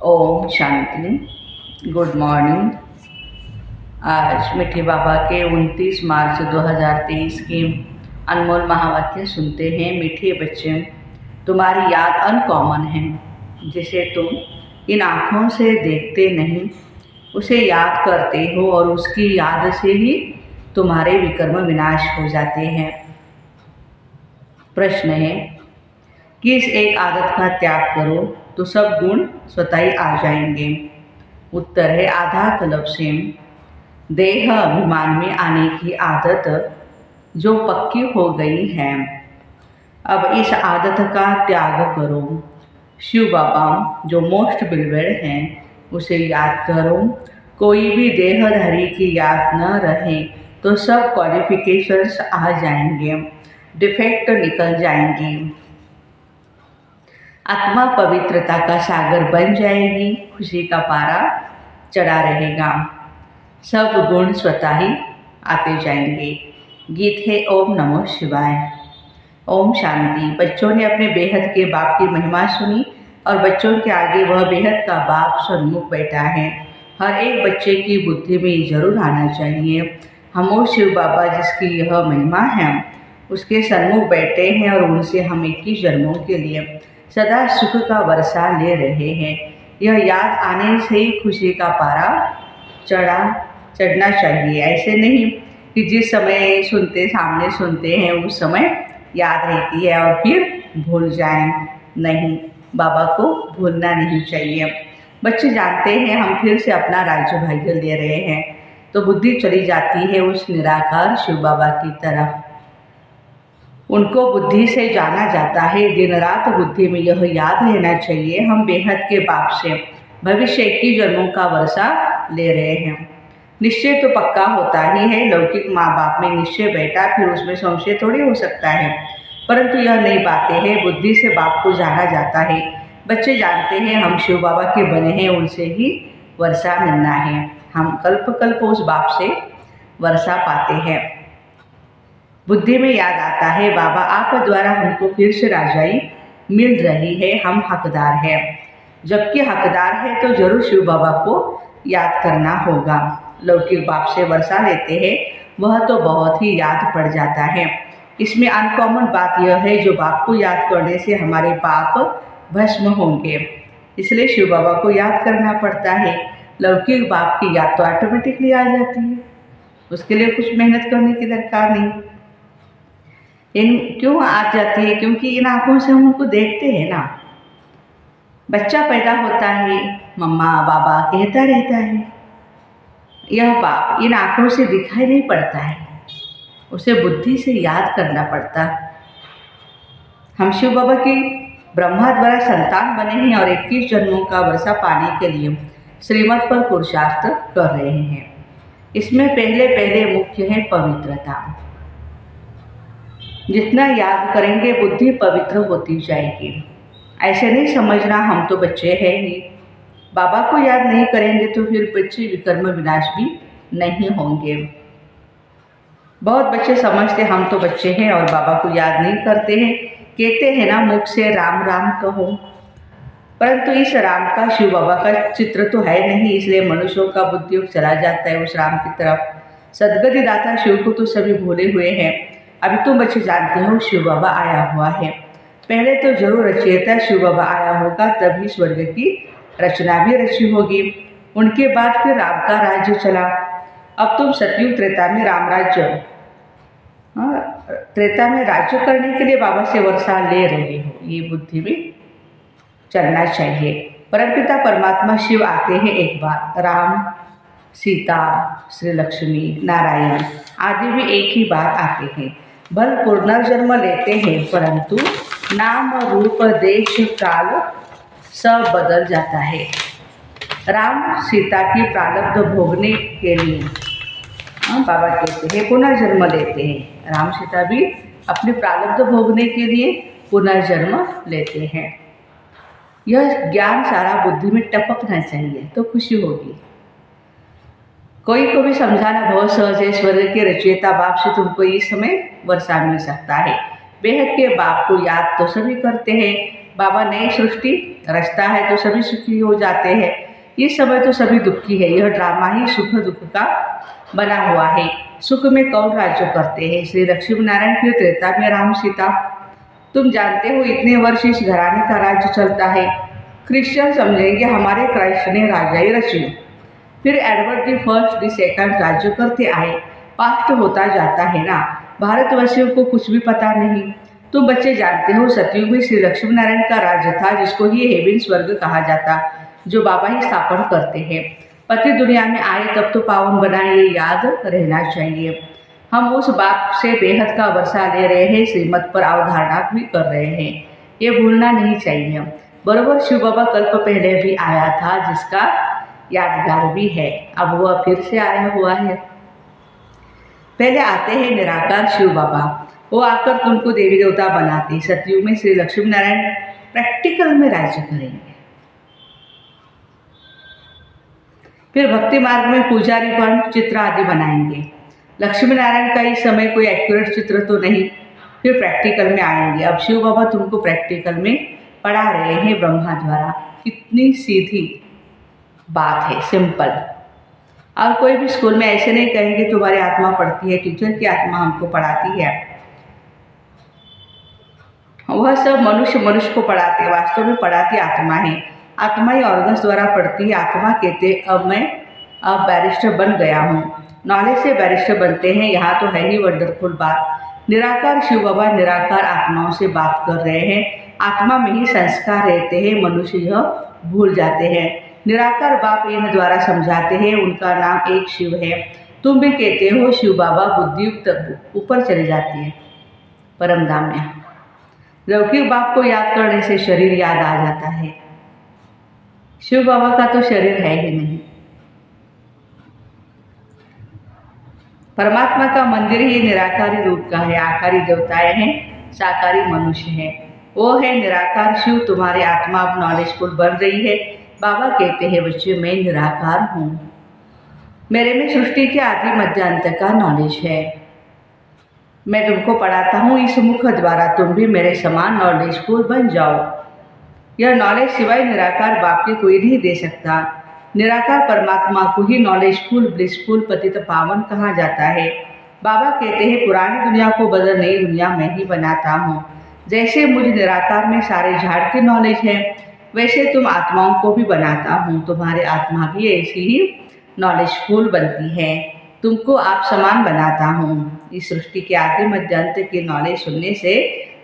Om Shanti. Good morning. आज मिठी बाबा के 29 मार्च 2023 के अनमोल महावाक्य सुनते हैं। मीठे बच्चे, तुम्हारी याद अनकॉमन है। जिसे तुम इन आँखों से देखते नहीं उसे याद करते हो और उसकी याद से ही तुम्हारे विकर्म विनाश हो जाते हैं। प्रश्न है, किस एक आदत का त्याग करो तो सब गुण स्वतः ही आ जाएंगे। उत्तर है, आधा कल्प से देह अभिमान में आने की आदत जो पक्की हो गई है, अब इस आदत का त्याग करो। शिव बाबा जो मोस्ट बिलवेड हैं उसे याद करो। कोई भी देहधारी की याद न रहे तो सब क्वालिफिकेशंस आ जाएंगे, डिफेक्ट निकल जाएंगे, आत्मा पवित्रता का सागर बन जाएगी, खुशी का पारा चढ़ा रहेगा, सब गुण स्वतः ही आते जाएंगे। गीत है ओम नमो शिवाय। ओम शांति। बच्चों ने अपने बेहद के बाप की महिमा सुनी और बच्चों के आगे वह बेहद का बाप सन्मुख बैठा है। हर एक बच्चे की बुद्धि में जरूर आना चाहिए, हम वो शिव बाबा जिसकी यह महिमा है उसके सन्मुख बैठे हैं और उनसे हम 21 जन्मों के लिए सदा सुख का वर्षा ले रहे हैं। यह याद आने से ही खुशी का पारा चढ़ना चाहिए। ऐसे नहीं कि जिस समय सामने सुनते हैं उस समय याद रहती है और फिर भूल जाएं। नहीं, बाबा को भूलना नहीं चाहिए। बच्चे जानते हैं हम फिर से अपना राज्य भाग्य ले रहे हैं तो बुद्धि चली जाती है उस निराकार शिव बाबा की तरफ। उनको बुद्धि से जाना जाता है। दिन रात बुद्धि में यह याद रहना चाहिए, हम बेहद के बाप से भविष्य 21 जन्मों का वर्षा ले रहे हैं। निश्चय तो पक्का होता ही है। लौकिक माँ बाप में निश्चय बैठा फिर उसमें संशय थोड़ी हो सकता है, परंतु यह नई बातें हैं। बुद्धि से बाप को जाना जाता है। बच्चे जानते हैं हम शिव बाबा के बने हैं, उनसे ही वर्षा मिलना है। हम कल्प कल्प उस बाप से वर्षा पाते हैं। बुद्धि में याद आता है, बाबा आप द्वारा हमको फिर से राजाई मिल रही है, हम हकदार हैं। जबकि हकदार है तो जरूर शिव बाबा को याद करना होगा। लौकिक बाप से वर्षा लेते हैं वह तो बहुत ही याद पड़ जाता है। इसमें अनकॉमन बात यह है, जो बाप को याद करने से हमारे पाप भस्म होंगे, इसलिए शिव बाबा को याद करना पड़ता है। लौकिक बाप की याद तो ऑटोमेटिकली आ जाती है, उसके लिए कुछ मेहनत करने की दरकार नहीं। क्यों आ जाती है? क्योंकि इन आँखों से हम उनको देखते हैं ना। बच्चा पैदा होता है, मम्मा बाबा कहता रहता है, यह बाप इन आँखों से दिखाई नहीं पड़ता है, उसे बुद्धि से याद करना पड़ता। हम शिव बाबा की ब्रह्मा द्वारा संतान बने हैं और 21 जन्मों का वर्षा पाने के लिए श्रीमत पर पुरुषार्थ कर रहे हैं। इसमें पहले मुख्य है पवित्रता। जितना याद करेंगे बुद्धि पवित्र होती जाएगी। ऐसे नहीं समझना हम तो बच्चे हैं ही, बाबा को याद नहीं करेंगे तो फिर बच्चे विकर्म विनाश भी नहीं होंगे। बहुत बच्चे समझते हम तो बच्चे हैं और बाबा को याद नहीं करते हैं। कहते हैं ना मुख से राम राम कहो, परंतु इस राम का शिव बाबा का चित्र तो है नहीं, इसलिए मनुष्यों का बुद्धि चला जाता है उस राम की तरफ। सदगति दाता शिव को तो सभी भूले हुए हैं। अभी तुम बच्चे जानते हो शिव बाबा आया हुआ है। पहले तो जरूर रचयिता शिव बाबा आया होगा, तभी स्वर्ग की रचना भी रची होगी। उनके बाद फिर राम का राज्य चला। अब तुम सतयुग त्रेता में त्रेता में राज्य करने के लिए बाबा से वर्षा ले रहे हो, ये बुद्धि में चलना चाहिए। परमपिता परमात्मा शिव आते हैं एक बार, राम सीता श्री लक्ष्मी नारायण आदि भी एक ही बार आते हैं। भल पुनर्जन्म लेते हैं, परंतु नाम रूप देश काल सब बदल जाता है। राम सीता की प्रारब्ध भोगने के लिए बाबा कहते हैं पुनर्जन्म लेते हैं। राम सीता भी अपने प्रारब्ध भोगने के लिए पुनर्जन्म लेते हैं। यह ज्ञान सारा बुद्धि में टपकना चाहिए तो खुशी होगी। कोई को भी समझाना बहुत सहज है। स्वर्ग के रचयिता बाप से तुमको इस समय वर्षा मिल सकता है। बेहद के बाप को याद तो सभी करते हैं। बाबा नई सृष्टि रचता है तो सभी सुखी हो जाते हैं। इस समय तो सभी दुखी है। यह ड्रामा ही सुख दुख का बना हुआ है। सुख में कौन राज्य करते हैं? श्री लक्ष्मी नारायण फिर त्रेता में राम सीता। तुम जानते हो इतने वर्ष इस घराने का राज्य चलता है। क्रिश्चियन समझेंगे हमारे क्राइस्ट ने राजाई रची। फिर Edward the first the second राज्य करते आए। पास्ट होता जाता है ना। भारतवासियों को कुछ भी पता नहीं। तुम बच्चे जानते हो सतयुग में श्री लक्ष्मी नारायण का राज्य था, जिसको ही हेवन स्वर्ग कहा जाता, जो बाबा ही स्थापन करते हैं। पति दुनिया में आए तब तो पावन बना, ये याद रहना चाहिए। हम उस बाप से बेहद का वर्षा ले रहे हैं, श्रीमत पर अवधारणा भी कर रहे हैं, ये भूलना नहीं चाहिए। बरोबर शिव बाबा कल्प पहले भी आया था, जिसका यादगार भी है। अब वह फिर से आया हुआ है। पहले आते हैं निराकार शिव बाबा। वो आकर तुमको देवी देवता बनाते। सतयुग में श्री लक्ष्मी नारायण प्रैक्टिकल में राज्य करेंगे। फिर भक्ति मार्ग में पुजारी पण चित्र आदि बनाएंगे। लक्ष्मी नारायण का इस समय कोई एक्यूरेट चित्र तो नहीं। फिर प्रैक्टिकल में आएंगे। अब शिव बाबा तुमको प्रैक्टिकल में पढ़ा रहे हैं ब्रह्मा द्वारा। कितनी सीधी बात है, सिंपल। और कोई भी स्कूल में ऐसे नहीं कहेंगे तुम्हारी आत्मा पढ़ती है, टीचर की आत्मा हमको पढ़ाती है। वह सब मनुष्य को पढ़ाते हैं, वास्तव में पढ़ाती आत्मा है। आत्मा ही ऑर्गन्स द्वारा पढ़ती है। आत्मा कहते अब बैरिस्टर बन गया हूँ। नॉलेज से बैरिस्टर बनते हैं। यहाँ तो है ही वंडरफुल बात। निराकार शिव बाबा निराकार आत्माओं से बात कर रहे हैं। आत्मा में ही संस्कार रहते हैं, मनुष्य यह भूल जाते हैं। निराकार बाप इन द्वारा समझाते हैं, उनका नाम एक शिव है। तुम भी कहते हो शिव बाबा बुद्धि ऊपर चली जाती है परम धाम में। लौकिक बाप को याद करने से शरीर याद आ जाता है। शिव बाबा का तो शरीर है ही नहीं। परमात्मा का मंदिर ही निराकारी रूप का है। आकारी देवताएं हैं, साकारी मनुष्य है। वो है निराकार शिव। तुम्हारी आत्मा अब नॉलेजफुल बन रही है। बाबा कहते हैं बच्चे मैं निराकार हूँ। मेरे में सृष्टि के आदि मध्य अंत का नॉलेज है। मैं तुमको पढ़ाता हूँ इस मुख द्वारा, तुम भी मेरे समान नॉलेजफुल बन जाओ। यह नॉलेज सिवाय निराकार बाप के कोई नहीं दे सकता। निराकार परमात्मा को ही नॉलेजफुल ब्लिसफुल पतित पावन कहा जाता है। बाबा कहते हैं पुरानी दुनिया को बदल नई दुनिया में ही बनाता हूँ। जैसे मुझ निराकार में सारे झाड़ की नॉलेज है, वैसे तुम आत्माओं को भी बनाता हूँ। तुम्हारी आत्मा भी ऐसी ही नॉलेजफुल बनती है। तुमको आप समान बनाता हूँ। इस सृष्टि के आदि मध्य अंत की नॉलेज सुनने से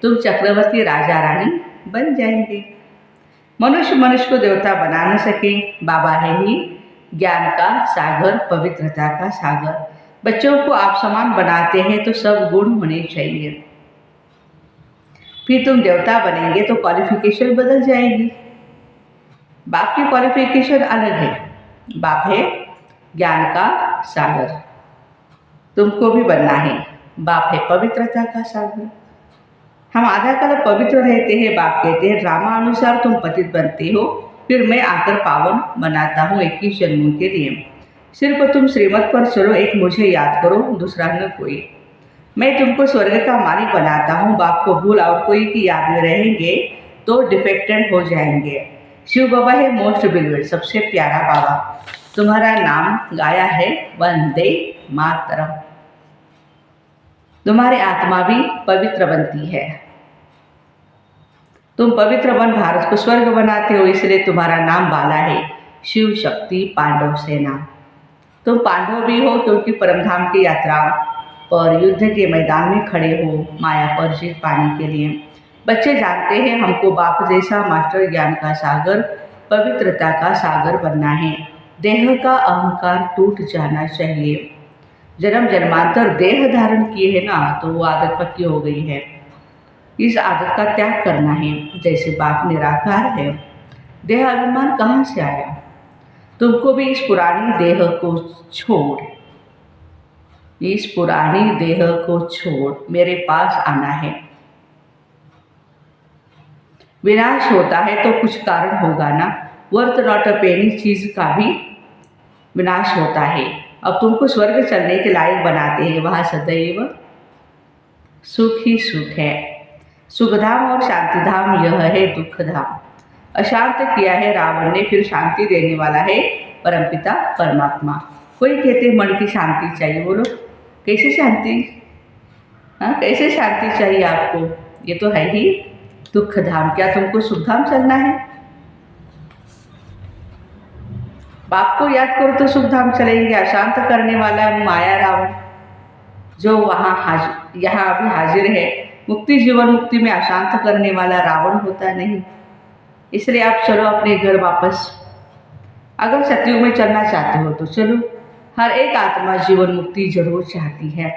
तुम चक्रवर्ती राजा रानी बन जाएंगे। मनुष्य को देवता बना न सके। बाबा है ही ज्ञान का सागर, पवित्रता का सागर। बच्चों को आप समान बनाते हैं तो सब गुण होने चाहिए। फिर तुम देवता बनेंगे तो क्वालिफिकेशन बदल जाएगी। बाप की क्वालिफिकेशन अलग है। बाप है ज्ञान का सागर, तुमको भी बनना है। बाप है पवित्रता का सागर। हम आधा काल पवित्र रहते हैं। बाप कहते हैं ड्रामा अनुसार तुम पतित बनते हो, फिर मैं आकर पावन बनाता हूँ 21 जन्मों के लिए। सिर्फ तुम श्रीमत पर चलो, एक मुझे याद करो, दूसरा न कोई। मैं तुमको स्वर्ग का मालिक बनाता हूँ। बाप को भूल और कोई की याद में रहेंगे तो डिफेक्टेड हो जाएंगे। शिव बाबा है मोस्ट बिलीवेड, सबसे प्यारा बाबा। तुम्हारा नाम गाया है वंदे मातरम। तुम्हारी आत्मा भी पवित्र बनती है। तुम पवित्र बन भारत को स्वर्ग बनाते हो, इसलिए तुम्हारा नाम बाला है, शिव शक्ति पांडव सेना। तुम पांडव भी हो क्योंकि परमधाम की यात्रा पर युद्ध के मैदान में खड़े हो माया पर जीत पाने के लिए। बच्चे जानते हैं हमको बाप जैसा मास्टर ज्ञान का सागर, पवित्रता का सागर बनना है। देह का अहंकार टूट जाना चाहिए। जन्म जन्मांतर देह धारण किए है ना, तो वो आदत पक्की हो गई है। इस आदत का त्याग करना है। जैसे बाप निराकार है, देह अभिमान कहाँ से आया? तुमको भी इस पुरानी देह को छोड़, इस पुरानी देह को छोड़ मेरे पास आना है। विनाश होता है तो कुछ कारण होगा ना। वर्थ नॉट अ पेनी चीज का भी विनाश होता है। अब तुमको स्वर्ग चलने के लायक बनाते हैं। वहाँ सदैव सुख ही सुख है। सुखधाम और शांतिधाम यह है दुखधाम। अशांत किया है रावण ने, फिर शांति देने वाला है परमपिता परमात्मा। कोई कहते मन की शांति चाहिए, बोलो कैसे शांति? हाँ, कैसे शांति चाहिए आपको? ये तो है ही दुख धाम। क्या तुमको सुख धाम चलना है? बाप को याद करो तो सुख धाम चलेंगे। अशांत करने वाला माया रावण जो यहाँ अभी हाजिर है, मुक्ति जीवन मुक्ति में अशांत करने वाला रावण होता नहीं। इसलिए आप चलो अपने घर वापस। अगर सतयुग में चलना चाहते हो तो चलो। हर एक आत्मा जीवन मुक्ति जरूर चाहती है।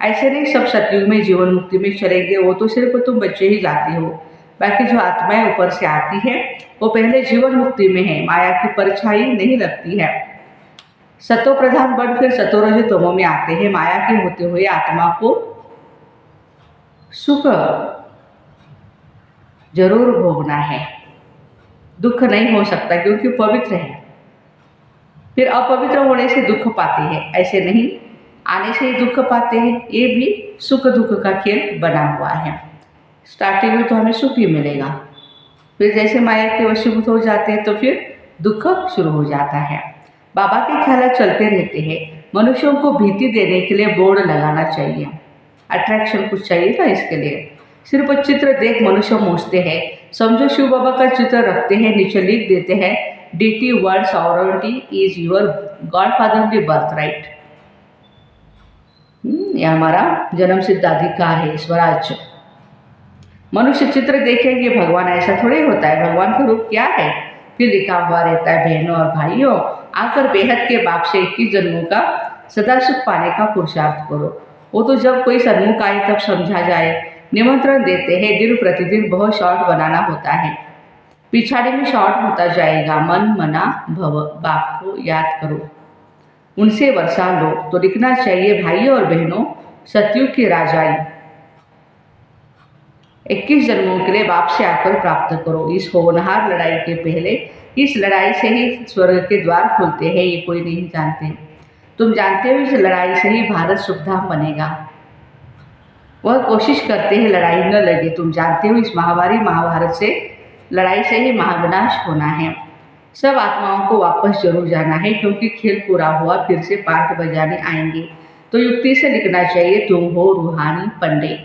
ऐसे नहीं सब सतयुग में जीवन मुक्ति में चलेंगे, वो तो सिर्फ तुम बच्चे ही जाते हो। बाकी जो आत्माएं ऊपर से आती है वो पहले जीवन मुक्ति में है, माया की परछाई नहीं लगती है। सतो प्रधान बन फिर सतोरज तमो में आते हैं। माया के होते हुए आत्मा को सुख जरूर भोगना है, दुख नहीं हो सकता क्योंकि पवित्र है। फिर अपवित्र होने से दुख पाते हैं, ऐसे नहीं आने से ही दुख पाते हैं। ये भी सुख दुख का खेल बना हुआ है। स्टार्टिंग में तो हमें सुख ही मिलेगा, फिर जैसे माया के वशीभूत हो जाते हैं तो फिर दुख शुरू हो जाता है। बाबा के ख्याल चलते रहते हैं। मनुष्यों को भीति देने के लिए बोर्ड लगाना चाहिए, अट्रैक्शन कुछ चाहिए था इसके लिए। सिर्फ चित्र देख मनुष्य मोचते हैं। समझो शिव बाबा का चित्र रखते हैं, नीचे लिख देते हैं DT world sovereignty is your god father the birth right. यह हमारा जन्म सिद्ध अधिकार है, स्वराज्य। मनुष्य चित्र देखेंगे भगवान, ऐसा थोड़ी होता है। भगवान का रूप क्या है? फिर लिखा हुआ रहता है बहनों और भाइयों, आकर बेहद के बाप से 21 जन्मों का सदा सुख पाने का पुरुषार्थ करो। वो तो जब कोई सन्मुख आए तब समझा जाए। निमंत्रण देते हैं, दिन प्रतिदिन बहुत शॉर्ट बनाना होता है, पिछाड़ी में शॉर्ट होता जाएगा। मन मना भव, बाप को याद करो, उनसे वर्षा लो। तो लिखना चाहिए भाइयों और बहनों, सतयुग की राजाई 21 जन्मों के लिए बाप से आकर प्राप्त करो। इस होनहार लड़ाई के पहले, इस लड़ाई से ही स्वर्ग के द्वार खुलते हैं, ये कोई नहीं जानते। तुम जानते हो इस लड़ाई से ही भारत सुखधाम बनेगा। वह कोशिश करते हैं लड़ाई न लगे। तुम जानते हो इस महाभारत से, लड़ाई से ही महाविनाश होना है। सब आत्माओं को वापस जरूर जाना है, क्योंकि खेल पूरा हुआ, फिर से पाठ बजाने आएंगे। तो युक्ति से लिखना चाहिए तुम हो रूहानी पंडे,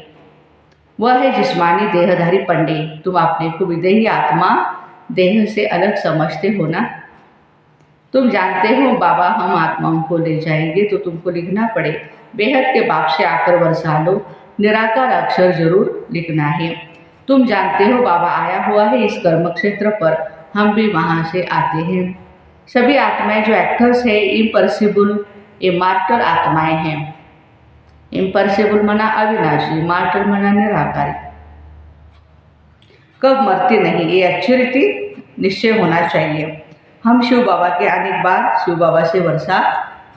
वह है जिस्मानी देहधारी पंडे। तुम अपने को विदेही आत्मा देह से अलग समझते हो ना। तुम जानते हो बाबा हम आत्माओं को ले जाएंगे, तो तुमको लिखना पड़े बेहद के बाप से आकर वर्षा लो। निराकार अक्षर जरूर लिखना है। तुम जानते हो बाबा आया हुआ है इस कर्म क्षेत्र पर, हम भी वहाँ से आते हैं। सभी आत्माएं जो एक्टर्स है इम्पॉसिबल, इमार्टल आत्माएं हैं। इम्पॉसिबल मना अविनाशी, मार्टल मना निराकारी, कब मरती नहीं, ये अच्छी रीति निश्चय होना चाहिए। हम शिव बाबा के अनेक बार शिव बाबा से वर्षा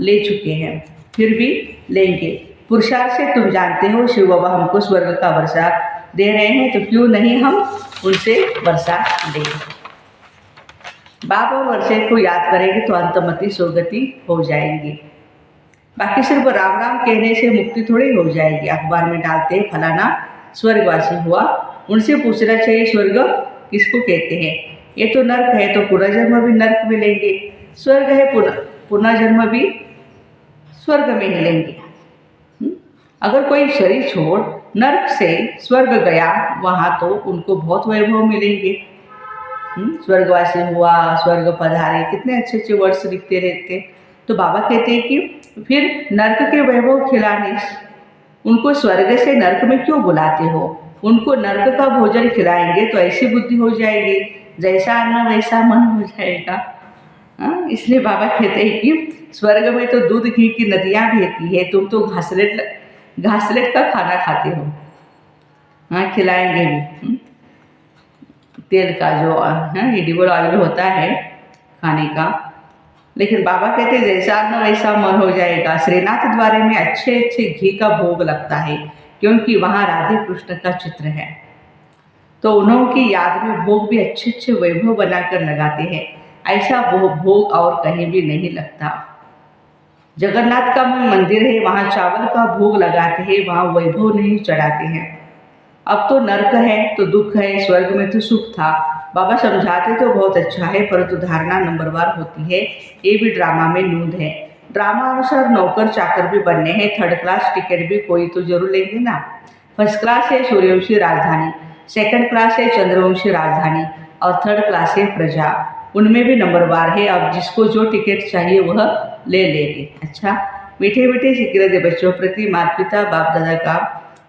ले चुके हैं, फिर भी लेंगे। पुरुषार्थ से तुम जानते हो शिव बाबा हमको स्वर्ग का वर्षा दे रहे हैं, तो क्यों नहीं हम उनसे वर्षा दें। बाप और वर्षे को याद करेंगे तो अंतमति सुगति हो जाएंगे। बाकी सिर्फ राम राम कहने से मुक्ति थोड़ी हो जाएगी। अखबार में डालते हैं फलाना स्वर्गवासी हुआ, उनसे पूछना चाहिए स्वर्ग किसको कहते हैं। ये तो नर्क है, तो पुनर्जन्म भी नर्क में लेंगे। स्वर्ग है, पुनर्जन्म भी स्वर्ग में ही लेंगे। अगर कोई शरीर छोड़ नर्क से स्वर्ग गया, वहाँ तो उनको बहुत वैभव मिलेंगे। स्वर्गवासी हुआ, स्वर्ग पधारे, कितने अच्छे अच्छे वर्ड्स लिखते रहते। तो बाबा कहते हैं कि फिर नर्क के वैभव खिलाने, उनको स्वर्ग से नर्क में क्यों बुलाते हो? उनको नर्क का भोजन खिलाएंगे तो ऐसी बुद्धि हो जाएगी, जैसा अन्न वैसा मन हो जाएगा। इसलिए बाबा कहते हैं कि स्वर्ग में तो दूध घी की नदियाँ बहती है, तुम तो घासलेट का खाना खाते हो। हाँ, खिलाएंगे भी। तेल का जो एडिबल ऑयल होता है खाने का, लेकिन बाबा कहते हैं जैसा अन्न वैसा मन हो जाएगा। श्रीनाथ द्वारे में अच्छे अच्छे घी का भोग लगता है, क्योंकि वहाँ राधे कृष्ण का चित्र है। तो उन्हों की याद में भोग भी अच्छे अच्छे वैभव बनाकर लगाते हैं। ऐसा भोग और कहीं भी नहीं लगता। जगन्नाथ का मंदिर है, वहाँ चावल का भोग लगाते हैं, वहाँ वैभव नहीं चढ़ाते हैं। अब तो नर्क है तो दुख है, स्वर्ग में तो सुख था। बाबा समझाते तो बहुत अच्छा है, परंतु धारणा नंबरवार होती है। ये भी ड्रामा में नूंद है। ड्रामा अनुसार नौकर चाकर भी बनने हैं, थर्ड क्लास टिकट भी कोई तो जरूर लेंगे ना। फर्स्ट क्लास है सूर्यवंशी राजधानी, सेकंड क्लास है चंद्रवंशी राजधानी और थर्ड क्लास है प्रजा। उनमें भी नंबरवार है। अब जिसको जो टिकट चाहिए वह ले लेंगे। अच्छा, मीठे मीठे सिक्के दे बच्चों प्रति माता पिता बाप दादा का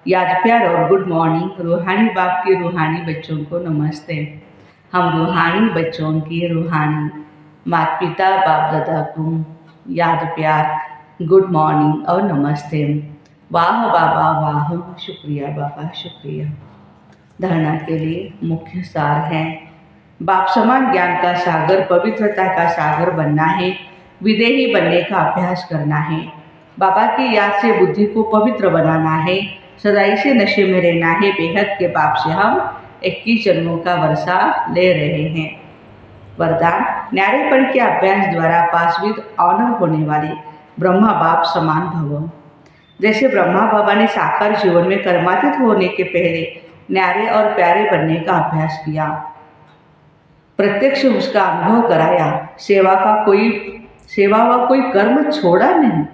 याद प्यार और गुड मॉर्निंग। रूहानी बाप के रूहानी बच्चों को नमस्ते। हम रूहानी बच्चों की रूहानी माता पिता बाप दादा को याद प्यार, गुड मॉर्निंग और नमस्ते। वाह बाबा वाह, शुक्रिया बाबा शुक्रिया। धारणा के लिए मुख्य सार है, बाप समान ज्ञान का सागर, पवित्रता का सागर बनना है। विदेही बनने का अभ्यास करना है। बाबा की याद से बुद्धि को पवित्र बनाना है। सदाई से नशे में रहना है। बेहद के बाप से हम 21 जन्मों का वर्षा ले रहे हैं। वरदान, न्यारेपन के अभ्यास द्वारा पास विद ऑनर होने वाले ब्रह्मा बाप समान भव। जैसे ब्रह्मा बाबा ने साकार जीवन में कर्मातीत होने के पहले न्यारे और प्यारे बनने का अभ्यास किया, प्रत्यक्ष उसका अनुभव कराया, सेवा व कोई कर्म छोड़ा नहीं,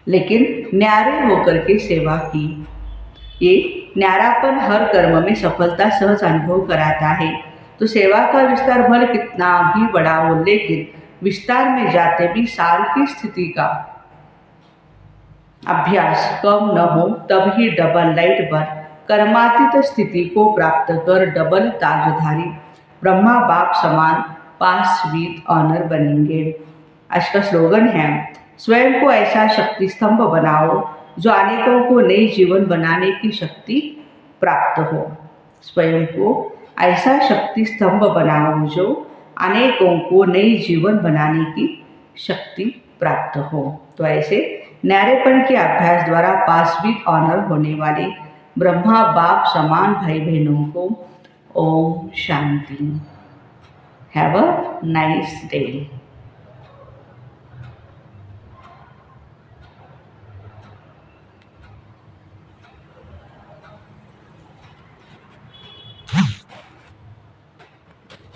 लेकिन न्यारे होकर के सेवा की। ये न्यारापन हर कर्म में सफलता सहज अनुभव कराता है। तो सेवा का विस्तार भले कितना भी बड़ा हो, लेकिन विस्तार में जाते भी सार की स्थिति का अभ्यास कम न हो, तब ही डबल लाइट बन कर्मातीत स्थिति को प्राप्त कर डबल ताजधारी ब्रह्मा बाप समान पास विद ऑनर बनेंगे। आज का स्लोगन है, स्वयं को ऐसा शक्ति स्तंभ बनाओ जो अनेकों को नई जीवन बनाने की शक्ति प्राप्त हो। स्वयं को ऐसा शक्ति स्तंभ बनाओ जो अनेकों को नई जीवन बनाने की शक्ति प्राप्त हो। तो ऐसे न्यारेपन के अभ्यास द्वारा पास विद ऑनर होने वाले ब्रह्मा बाप समान भाई बहनों को ओम शांति। Have a nice day.